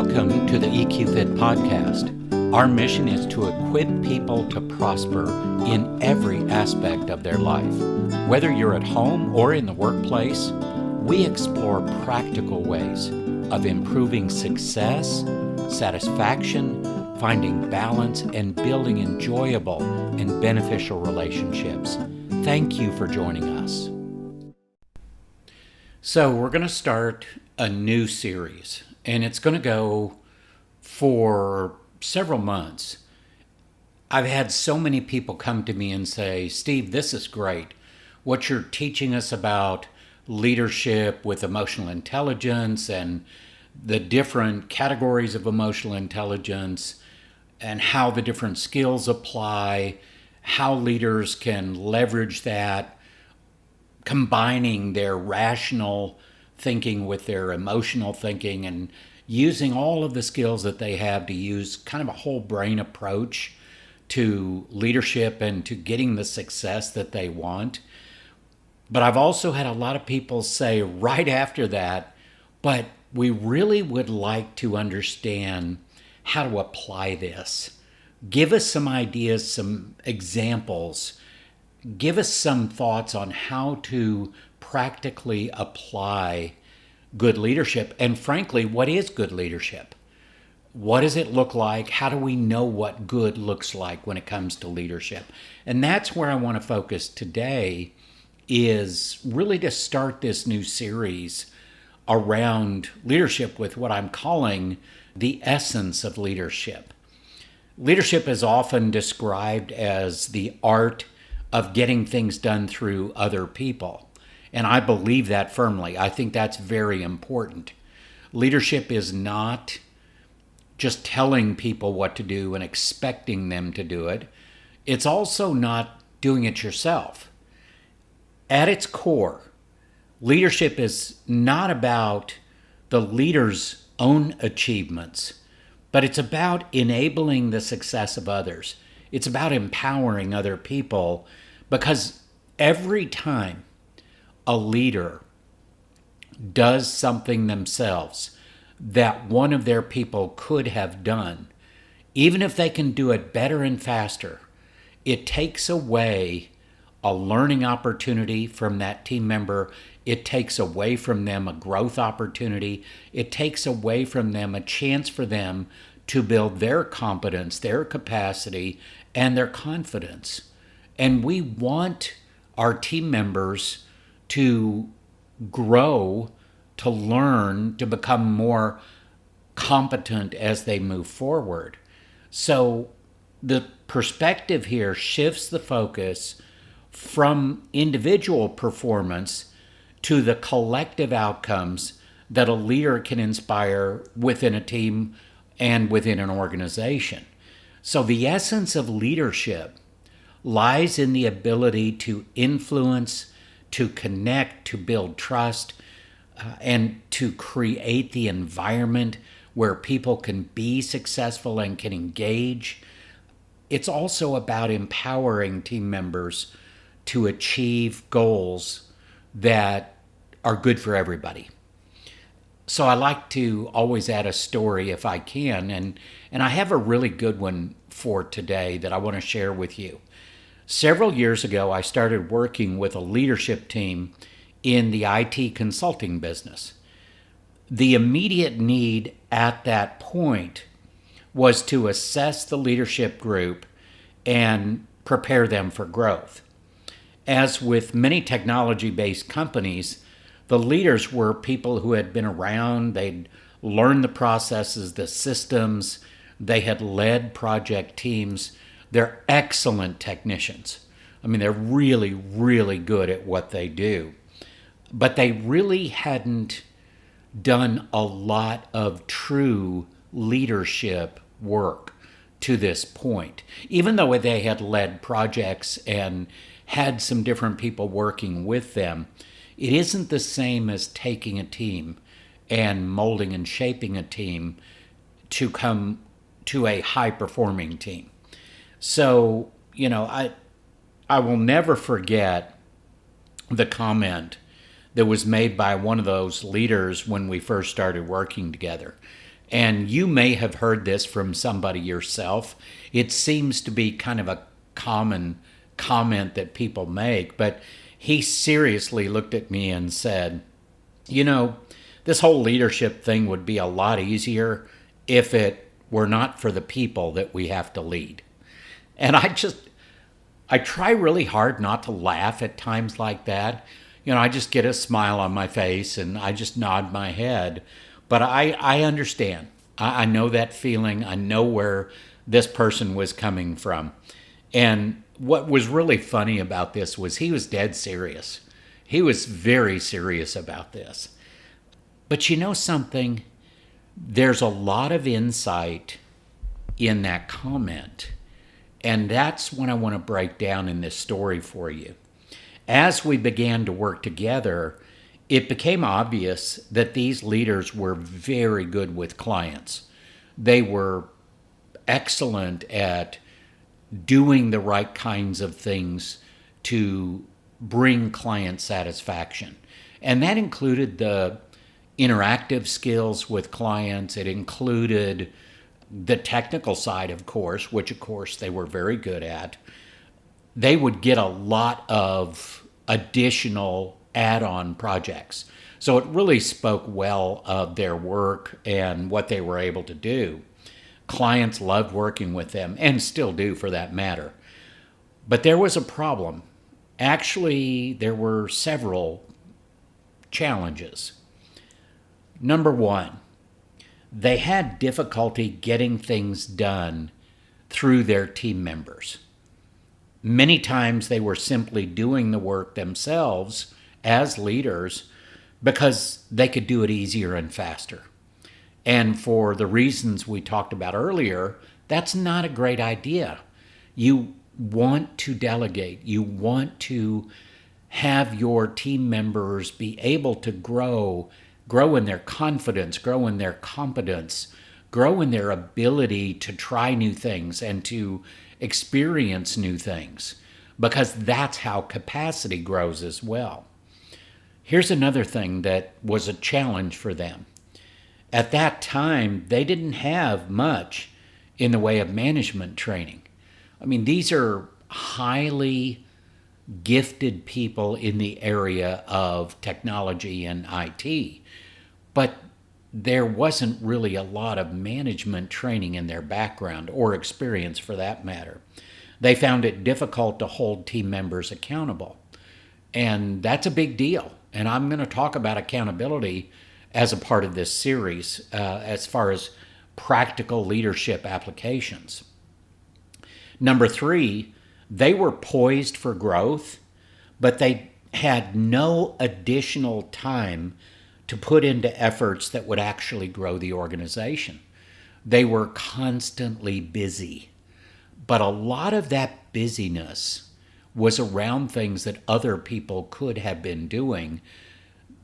Welcome to the EQ Fit podcast. Our mission is to equip people to prosper in every aspect of their life. Whether you're at home or in the workplace, we explore practical ways of improving success, satisfaction, finding balance, and building enjoyable and beneficial relationships. Thank you for joining us. So we're going to start a new series, and it's going to go for several months. I've had so many people come to me and say, Steve, this is great. What you're teaching us about leadership with emotional intelligence and the different categories of emotional intelligence and how the different skills apply, how leaders can leverage that, combining their rational thinking with their emotional thinking and using all of the skills that they have to use kind of a whole brain approach to leadership and to getting the success that they want. But I've also had a lot of people say right after that, but we really would like to understand how to apply this. Give us some ideas, some examples. Give us some thoughts on how to practically apply good leadership. And frankly, what is good leadership? What does it look like? How do we know what good looks like when it comes to leadership? And that's where I want to focus today, is really to start this new series around leadership with what I'm calling the essence of leadership. Leadership is often described as the art of getting things done through other people. And I believe that firmly. I think that's very important. Leadership is not just telling people what to do and expecting them to do it. It's also not doing it yourself. At its core, leadership is not about the leader's own achievements, but it's about enabling the success of others. It's about empowering other people, because every time a leader does something themselves that one of their people could have done, even if they can do it better and faster, it takes away a learning opportunity from that team member. It takes away from them a growth opportunity. It takes away from them a chance for them to build their competence, their capacity, and their confidence. And we want our team members to grow, to learn, to become more competent as they move forward. So the perspective here shifts the focus from individual performance to the collective outcomes that a leader can inspire within a team and within an organization. So the essence of leadership lies in the ability to influence, to connect, to build trust, and to create the environment where people can be successful and can engage. It's also about empowering team members to achieve goals that are good for everybody. So I like to always add a story if I can, and I have a really good one for today that I want to share with you. Several years ago, I started working with a leadership team in the IT consulting business. The immediate need at that point was to assess the leadership group and prepare them for growth. As with many technology-based companies, the leaders were people who had been around, they'd learned the processes, the systems, they had led project teams. They're excellent technicians. I mean, they're really, really good at what they do. But they really hadn't done a lot of true leadership work to this point. Even though they had led projects and had some different people working with them, it isn't the same as taking a team and molding and shaping a team to come to a high-performing team. So, I will never forget the comment that was made by one of those leaders when we first started working together. And you may have heard this from somebody yourself. It seems to be kind of a common comment that people make, but he seriously looked at me and said, you know, this whole leadership thing would be a lot easier if it were not for the people that we have to lead. And I try really hard not to laugh at times like that. I just get a smile on my face and I just nod my head. But I understand. I know that feeling. I know where this person was coming from. And what was really funny about this was he was dead serious. He was very serious about this. But you know something? There's a lot of insight in that comment. And that's what I want to break down in this story for you. As we began to work together, it became obvious that these leaders were very good with clients. They were excellent at doing the right kinds of things to bring client satisfaction. And that included the interactive skills with clients. It included the technical side, of course, which of course they were very good at. They would get a lot of additional add-on projects. So it really spoke well of their work and what they were able to do. Clients loved working with them, and still do for that matter. But there was a problem. Actually, there were several challenges. Number one, they had difficulty getting things done through their team members. Many times they were simply doing the work themselves as leaders because they could do it easier and faster. And for the reasons we talked about earlier, that's not a great idea. You want to delegate. You want to have your team members be able to grow in their confidence, grow in their competence, grow in their ability to try new things and to experience new things, because that's how capacity grows as well. Here's another thing that was a challenge for them. At that time, they didn't have much in the way of management training. I mean, these are highly gifted people in the area of technology and IT, but there wasn't really a lot of management training in their background or experience for that matter. They found it difficult to hold team members accountable. And that's a big deal. And I'm going to talk about accountability as a part of this series as far as practical leadership applications. Number three, they were poised for growth, but they had no additional time to put into efforts that would actually grow the organization. They were constantly busy, but a lot of that busyness was around things that other people could have been doing.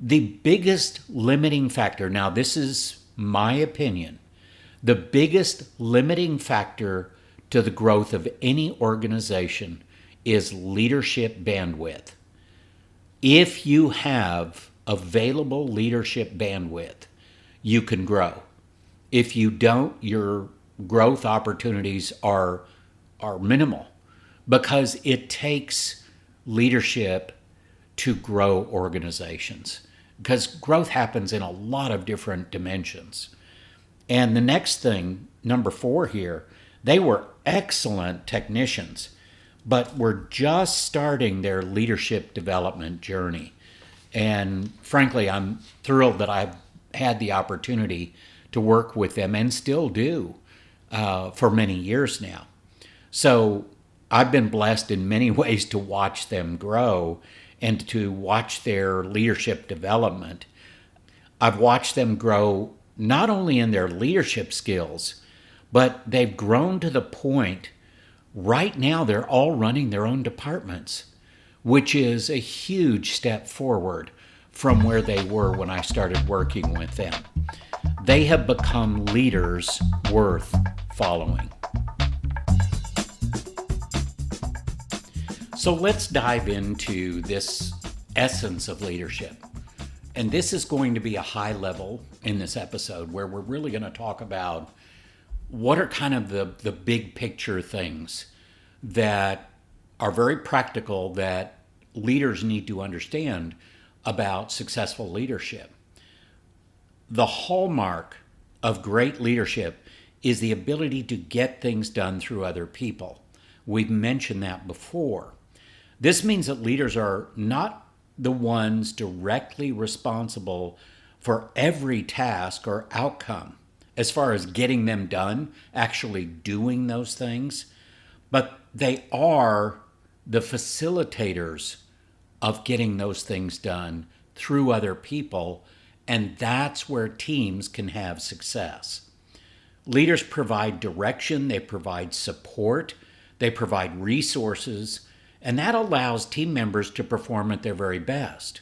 The biggest limiting factor, now this is my opinion, the biggest limiting factor to the growth of any organization is leadership bandwidth. If you have available leadership bandwidth, you can grow. If you don't, your growth opportunities are minimal, because it takes leadership to grow organizations, because growth happens in a lot of different dimensions. And the next thing, number four here, they were excellent technicians, but were just starting their leadership development journey. And frankly, I'm thrilled that I've had the opportunity to work with them, and still do, for many years now. So I've been blessed in many ways to watch them grow and to watch their leadership development. I've watched them grow not only in their leadership skills, but they've grown to the point right now they're all running their own departments, which is a huge step forward from where they were when I started working with them. They have become leaders worth following. So let's dive into this essence of leadership. And this is going to be a high level in this episode where we're really going to talk about what are kind of the big picture things that are very practical that leaders need to understand about successful leadership. The hallmark of great leadership is the ability to get things done through other people. We've mentioned that before. This means that leaders are not the ones directly responsible for every task or outcome as far as getting them done, actually doing those things, but they are the facilitators of getting those things done through other people, and that's where teams can have success. Leaders provide direction, they provide support, they provide resources, and that allows team members to perform at their very best.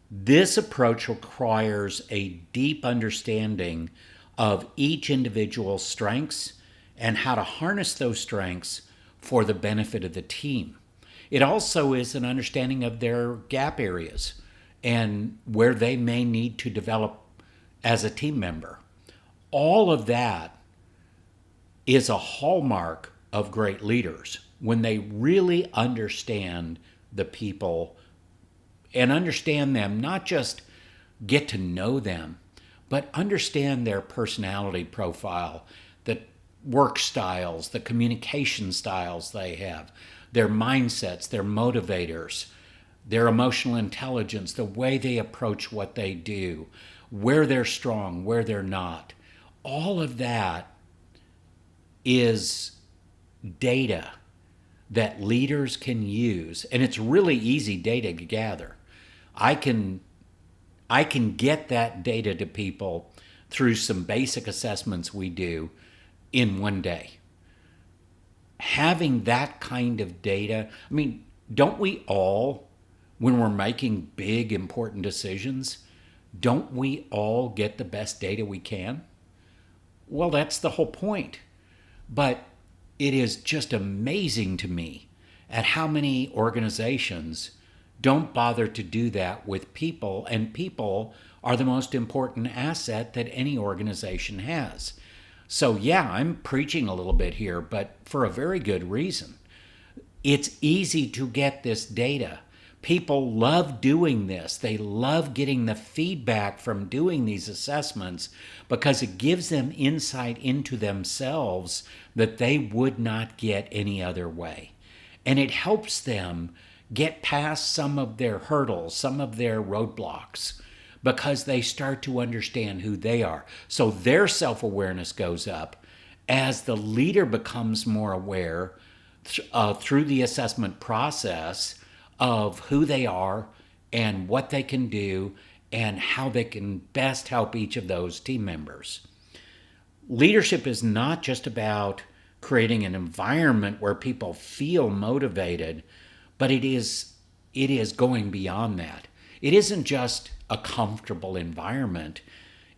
This approach requires a deep understanding of each individual's strengths and how to harness those strengths for the benefit of the team. It also is an understanding of their gap areas and where they may need to develop as a team member. All of that is a hallmark of great leaders when they really understand the people and understand them, not just get to know them, but understand their personality profile, the work styles, the communication styles they have, their mindsets, their motivators, their emotional intelligence, the way they approach what they do, where they're strong, where they're not. All of that is data that leaders can use, and it's really easy data to gather. I can get that data to people through some basic assessments we do in one day. Having that kind of data, I mean, don't we all, when we're making big, important decisions, don't we all get the best data we can? Well, that's the whole point. But it is just amazing to me at how many organizations don't bother to do that with people, and people are the most important asset that any organization has. So yeah, I'm preaching a little bit here, but for a very good reason. It's easy to get this data. People love doing this. They love getting the feedback from doing these assessments because it gives them insight into themselves that they would not get any other way. And it helps them get past some of their hurdles, some of their roadblocks, because they start to understand who they are. So their self-awareness goes up as the leader becomes more aware through the assessment process of who they are and what they can do and how they can best help each of those team members. Leadership is not just about creating an environment where people feel motivated, but it is going beyond that. It isn't just a comfortable environment.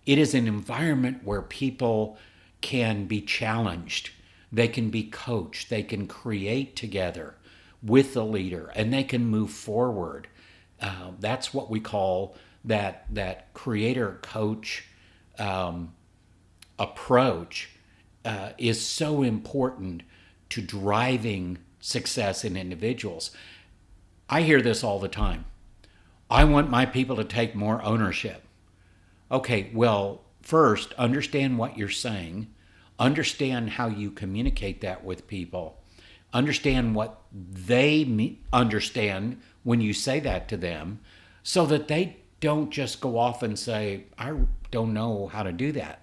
It is an environment where people can be challenged, they can be coached, they can create together with the leader, and they can move forward. That's what we call that creator coach approach is so important to driving success in individuals. I hear this all the time. I want my people to take more ownership. Okay, well, first, understand what you're saying. Understand how you communicate that with people. Understand what they understand when you say that to them so that they don't just go off and say, I don't know how to do that.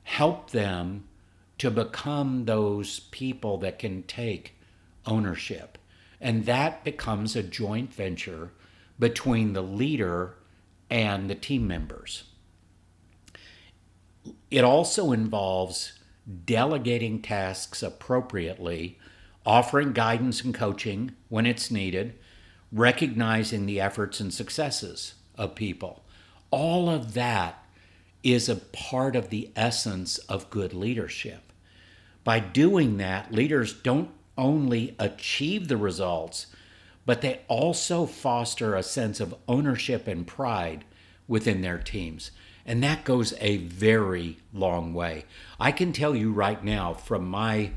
Help them to become those people that can take ownership. And that becomes a joint venture between the leader and the team members. It also involves delegating tasks appropriately, offering guidance and coaching when it's needed, recognizing the efforts and successes of people. All of that is a part of the essence of good leadership. By doing that, leaders don't only achieve the results, but they also foster a sense of ownership and pride within their teams. And that goes a very long way. I can tell you right now, from my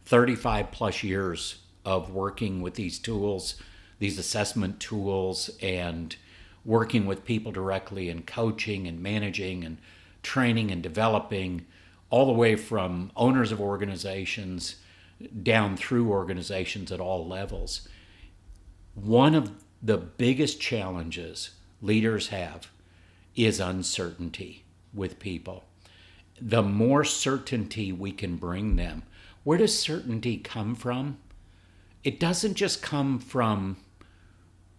35 plus years of working with these tools, these assessment tools, and working with people directly and coaching and managing and training and developing, all the way from owners of organizations down through organizations at all levels. One of the biggest challenges leaders have is uncertainty with people. The more certainty we can bring them. Where does certainty come from? It doesn't just come from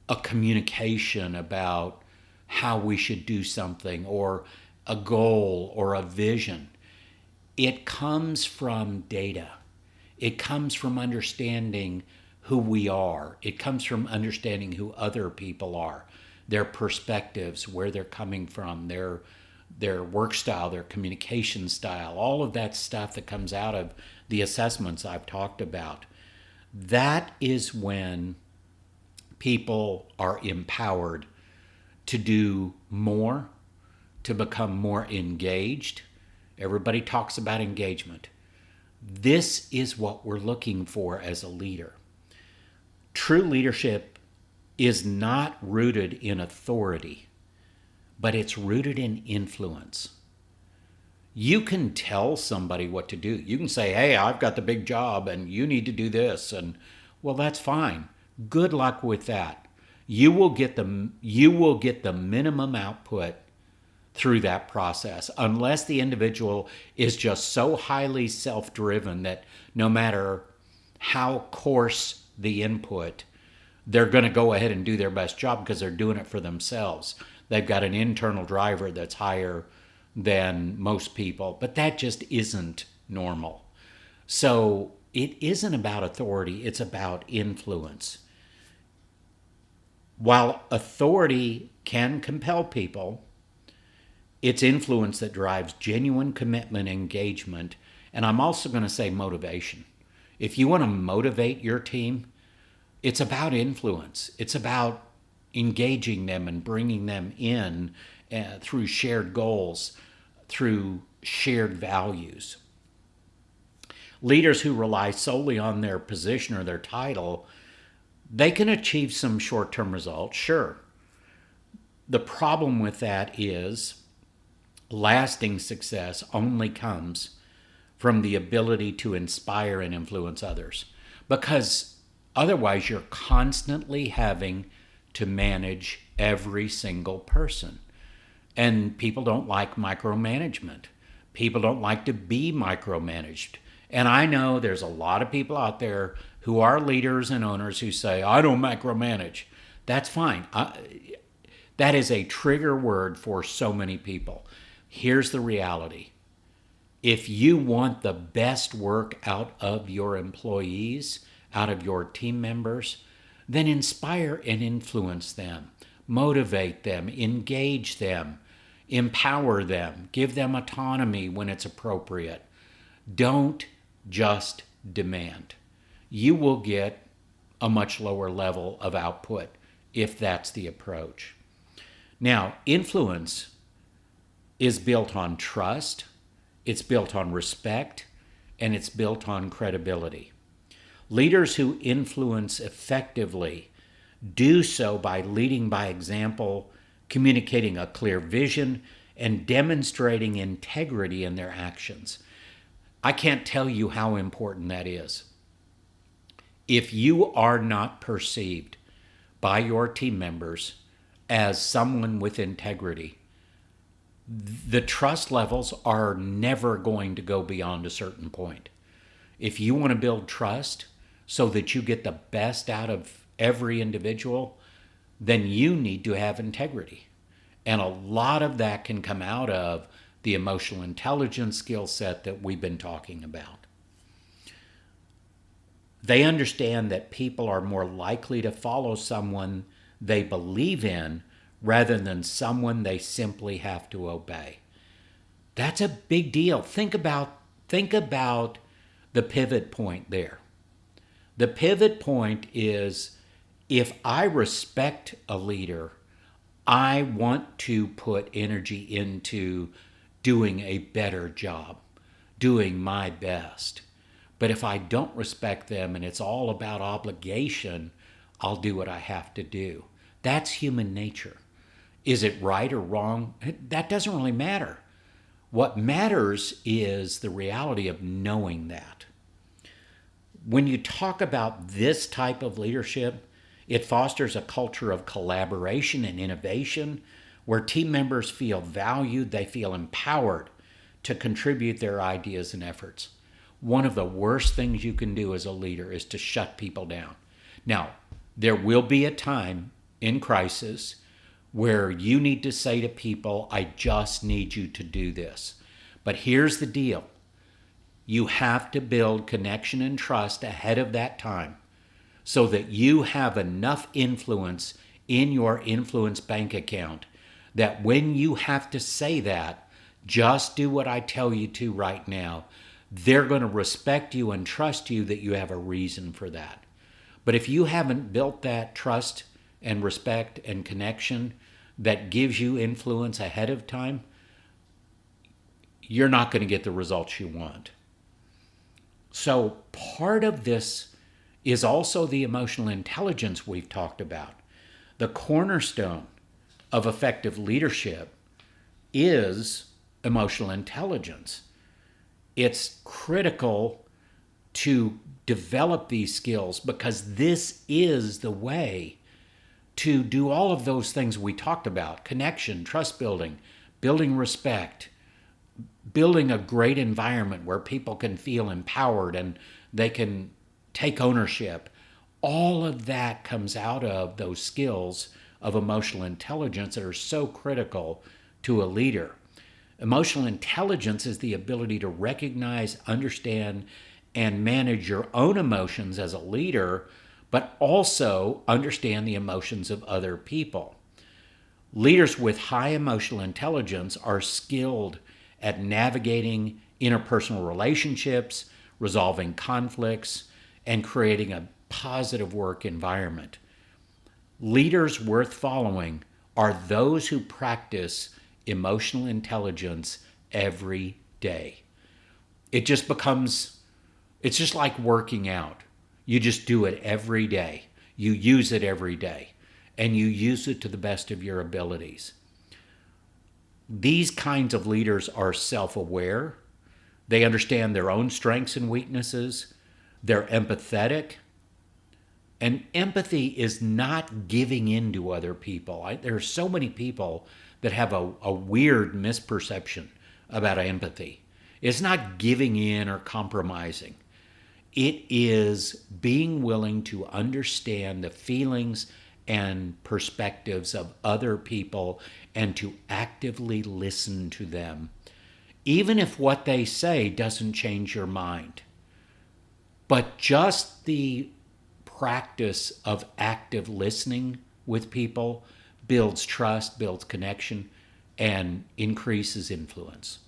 a communication about how we should do something or a goal or a vision. It comes from data. It comes from understanding who we are. It comes from understanding who other people are, their perspectives, where they're coming from, their work style, their communication style, all of that stuff that comes out of the assessments I've talked about. That is when people are empowered to do more, to become more engaged. Everybody talks about engagement. This is what we're looking for as a leader. True leadership is not rooted in authority, but it's rooted in influence. You can tell somebody what to do. You can say, hey, I've got the big job and you need to do this. And well, that's fine. Good luck with that. You will get the minimum output through that process, unless the individual is just so highly self-driven that no matter how coarse the input, they're going to go ahead and do their best job because they're doing it for themselves. They've got an internal driver that's higher than most people, but that just isn't normal. So it isn't about authority, it's about influence. While authority can compel people, it's influence that drives genuine commitment, engagement, and I'm also going to say motivation. If you want to motivate your team, it's about influence. It's about engaging them and bringing them in through shared goals, through shared values. Leaders who rely solely on their position or their title, they can achieve some short-term results, sure. The problem with that is lasting success only comes from the ability to inspire and influence others, because otherwise you're constantly having to manage every single person. And people don't like micromanagement. People don't like to be micromanaged. And I know there's a lot of people out there who are leaders and owners who say, I don't micromanage. That's fine. That is a trigger word for so many people. Here's the reality. If you want the best work out of your employees, out of your team members, then inspire and influence them, motivate them, engage them, empower them, give them autonomy when it's appropriate. Don't just demand. You will get a much lower level of output if that's the approach. Now, influence is built on trust, it's built on respect, and it's built on credibility. Leaders who influence effectively do so by leading by example, communicating a clear vision, and demonstrating integrity in their actions. I can't tell you how important that is. If you are not perceived by your team members as someone with integrity, the trust levels are never going to go beyond a certain point. If you want to build trust so that you get the best out of every individual, then you need to have integrity. And a lot of that can come out of the emotional intelligence skill set that we've been talking about. They understand that people are more likely to follow someone they believe in rather than someone they simply have to obey. That's a big deal. Think about the pivot point there. The pivot point is, if I respect a leader, I want to put energy into doing a better job, doing my best. But if I don't respect them and it's all about obligation, I'll do what I have to do. That's human nature. Is it right or wrong? That doesn't really matter. What matters is the reality of knowing that. When you talk about this type of leadership, it fosters a culture of collaboration and innovation where team members feel valued, they feel empowered to contribute their ideas and efforts. One of the worst things you can do as a leader is to shut people down. Now, there will be a time in crisis where you need to say to people, I just need you to do this. But here's the deal. You have to build connection and trust ahead of that time so that you have enough influence in your influence bank account that when you have to say that, just do what I tell you to right now, they're going to respect you and trust you that you have a reason for that. But if you haven't built that trust and respect and connection that gives you influence ahead of time, you're not going to get the results you want. So part of this is also the emotional intelligence we've talked about. The cornerstone of effective leadership is emotional intelligence. It's critical to develop these skills because this is the way to do all of those things we talked about: connection, trust building, building respect, building a great environment where people can feel empowered and they can take ownership. All of that comes out of those skills of emotional intelligence that are so critical to a leader. Emotional intelligence is the ability to recognize, understand, and manage your own emotions as a leader, but also understand the emotions of other people. Leaders with high emotional intelligence are skilled at navigating interpersonal relationships, resolving conflicts, and creating a positive work environment. Leaders worth following are those who practice emotional intelligence every day. It's just like working out. You just do it every day. You use it every day, and you use it to the best of your abilities. These kinds of leaders are self-aware. They understand their own strengths and weaknesses. They're empathetic. And empathy is not giving in to other people. There are so many people that have a weird misperception about empathy. It's not giving in or compromising. It is being willing to understand the feelings and perspectives of other people and to actively listen to them, even if what they say doesn't change your mind. But just the practice of active listening with people builds trust, builds connection, and increases influence.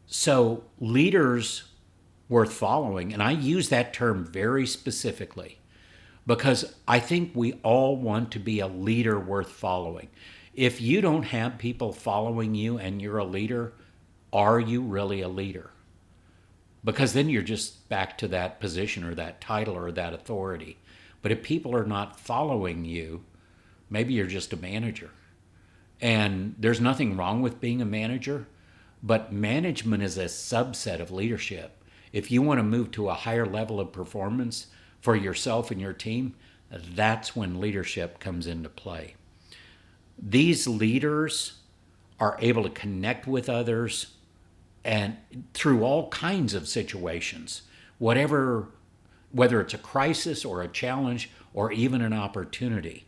So leaders worth following, and I use that term very specifically because I think we all want to be a leader worth following. If you don't have people following you and you're a leader, are you really a leader? Because then you're just back to that position or that title or that authority. But if people are not following you, maybe you're just a manager. And there's nothing wrong with being a manager, but management is a subset of leadership. If you want to move to a higher level of performance for yourself and your team, that's when leadership comes into play. These leaders are able to connect with others and through all kinds of situations, whether it's a crisis or a challenge or even an opportunity.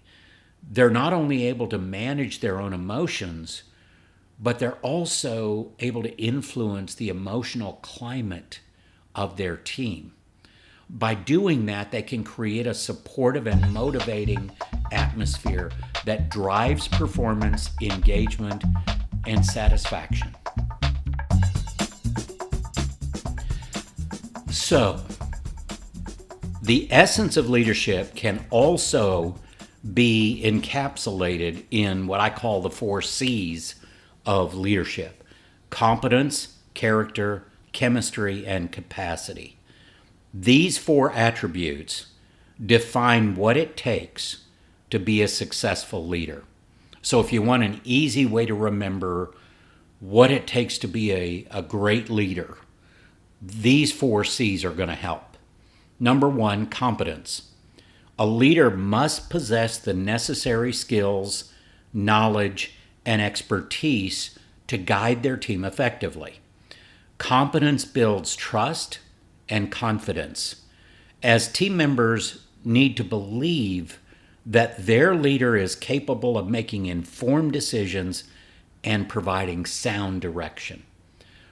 They're not only able to manage their own emotions, but they're also able to influence the emotional climate of their team. By doing that, they can create a supportive and motivating atmosphere that drives performance, engagement, and satisfaction. So, the essence of leadership can also be encapsulated in what I call the 4 C's of leadership: competence, character, chemistry, and capacity. These 4 attributes define what it takes to be a successful leader. So, if you want an easy way to remember what it takes to be a great leader, these 4 C's are going to help. Number 1, competence. A leader must possess the necessary skills, knowledge, and expertise to guide their team effectively. Competence builds trust and confidence, as team members need to believe that their leader is capable of making informed decisions and providing sound direction.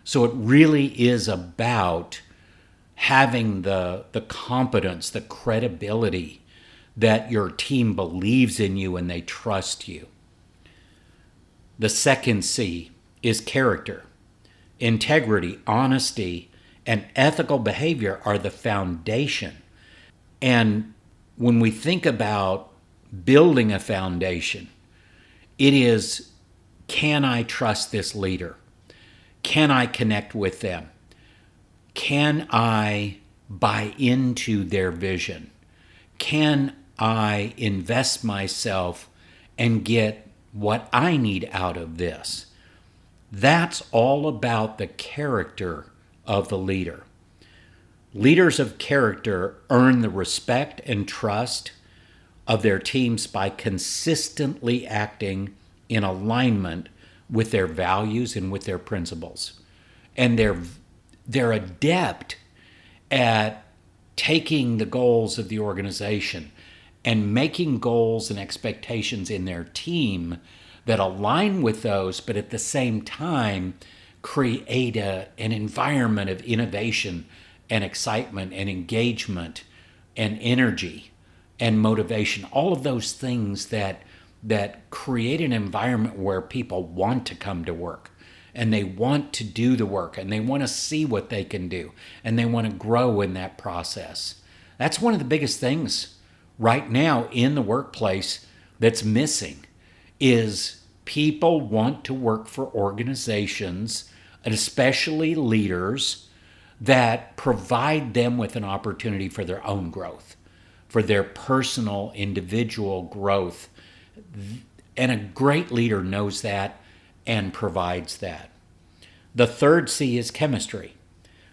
So it really is about having the competence, the credibility that your team believes in you and they trust you. The second C is character. Integrity, honesty, and ethical behavior are the foundation. And when we think about building a foundation, it is, can I trust this leader? Can I connect with them? Can I buy into their vision? Can I invest myself and get what I need out of this? That's all about the character of the leader. Leaders of character earn the respect and trust of their teams by consistently acting in alignment with their values and with their principles. And they're adept at taking the goals of the organization and making goals and expectations in their team that align with those, but at the same time create an environment of innovation and excitement and engagement and energy and motivation. All of those things that create an environment where people want to come to work and they want to do the work and they want to see what they can do and they want to grow in that process. That's one of the biggest things right now in the workplace that's missing, is people want to work for organizations, and especially leaders, that provide them with an opportunity for their own growth, for their personal, individual growth. And a great leader knows that and provides that. The third C is chemistry.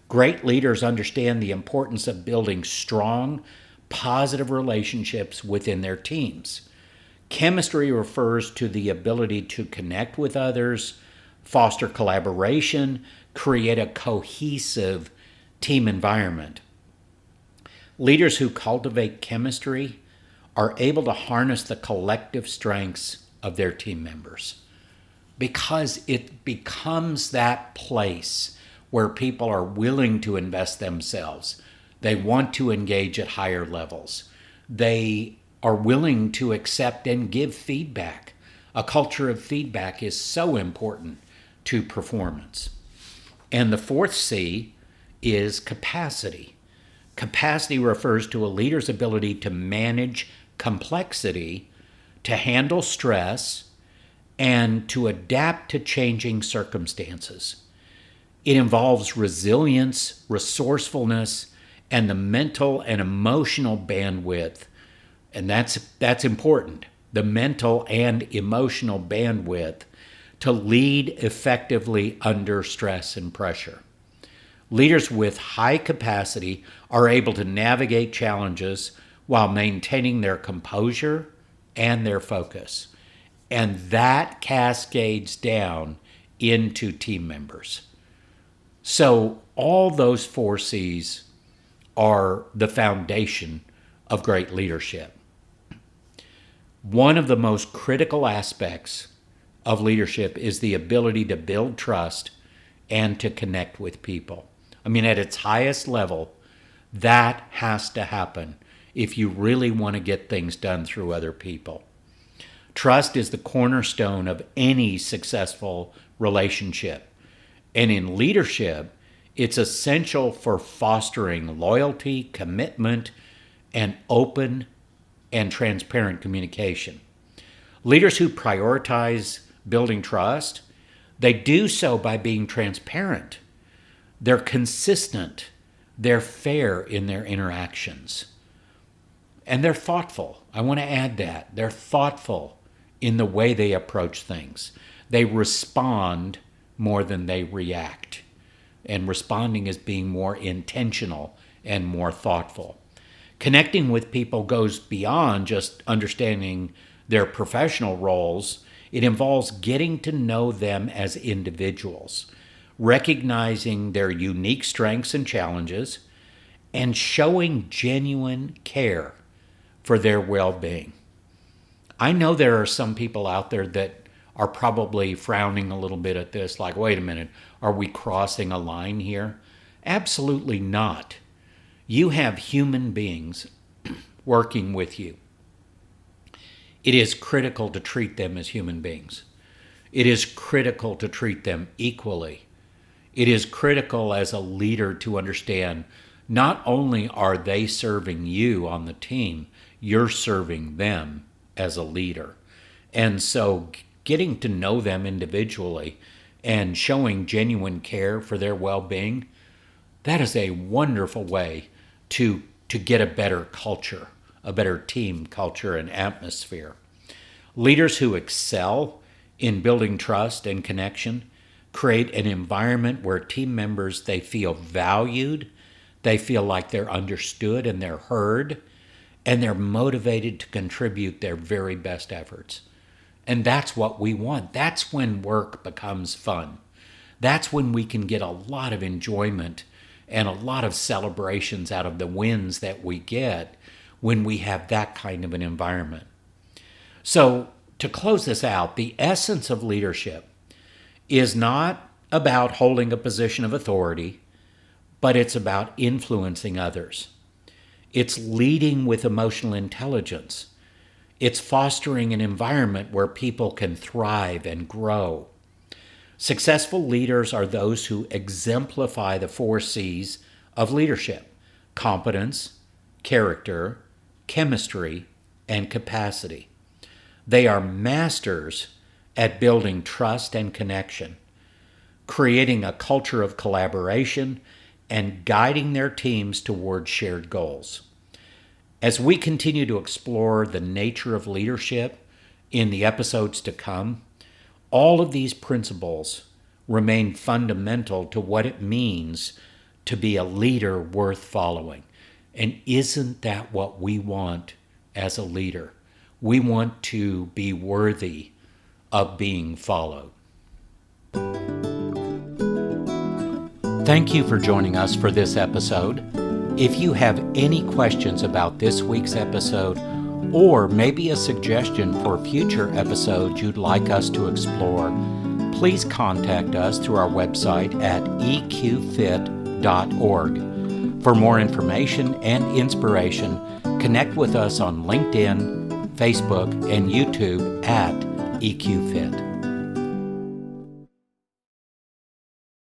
Great leaders understand the importance of building strong, positive relationships within their teams. Chemistry refers to the ability to connect with others, foster collaboration, create a cohesive team environment. Leaders who cultivate chemistry are able to harness the collective strengths of their team members, because it becomes that place where people are willing to invest themselves. They want to engage at higher levels. They are willing to accept and give feedback. A culture of feedback is so important to performance. And the fourth C is capacity. Capacity refers to a leader's ability to manage complexity, to handle stress, and to adapt to changing circumstances. It involves resilience, resourcefulness, and the mental and emotional bandwidth. And that's important, the mental and emotional bandwidth to lead effectively under stress and pressure. Leaders with high capacity are able to navigate challenges while maintaining their composure and their focus. And that cascades down into team members. So all those 4 C's are the foundation of great leadership. One of the most critical aspects of leadership is the ability to build trust and to connect with people. I mean, at its highest level, that has to happen if you really want to get things done through other people. Trust is the cornerstone of any successful relationship. And in leadership, it's essential for fostering loyalty, commitment, and open and transparent communication. Leaders who prioritize building trust, they do so by being transparent. They're consistent. They're fair in their interactions. And they're thoughtful. I want to add that. They're thoughtful in the way they approach things. They respond more than they react. And responding is being more intentional and more thoughtful. Connecting with people goes beyond just understanding their professional roles. It involves getting to know them as individuals, recognizing their unique strengths and challenges, and showing genuine care for their well-being. I know there are some people out there that are probably frowning a little bit at this, like, wait a minute, are we crossing a line here? Absolutely not. You have human beings working with you. It is critical to treat them as human beings. It is critical to treat them equally. It is critical as a leader to understand not only are they serving you on the team, you're serving them as a leader. And so getting to know them individually and showing genuine care for their well-being, that is a wonderful way to get a better culture, a better team culture and atmosphere. Leaders who excel in building trust and connection create an environment where team members, they feel valued, they feel like they're understood and they're heard, and they're motivated to contribute their very best efforts. And that's what we want. That's when work becomes fun. That's when we can get a lot of enjoyment and a lot of celebrations out of the wins that we get when we have that kind of an environment. So to close this out, the essence of leadership is not about holding a position of authority, but it's about influencing others. It's leading with emotional intelligence. It's fostering an environment where people can thrive and grow. Successful leaders are those who exemplify the 4 C's of leadership: competence, character, chemistry, and capacity. They are masters at building trust and connection, creating a culture of collaboration, and guiding their teams toward shared goals. As we continue to explore the nature of leadership in the episodes to come, all of these principles remain fundamental to what it means to be a leader worth following. And isn't that what we want as a leader? We want to be worthy of being followed. Thank you for joining us for this episode. If you have any questions about this week's episode, or maybe a suggestion for future episodes you'd like us to explore, please contact us through our website at eqfit.org. For more information and inspiration, connect with us on LinkedIn, Facebook, and YouTube at EQFit.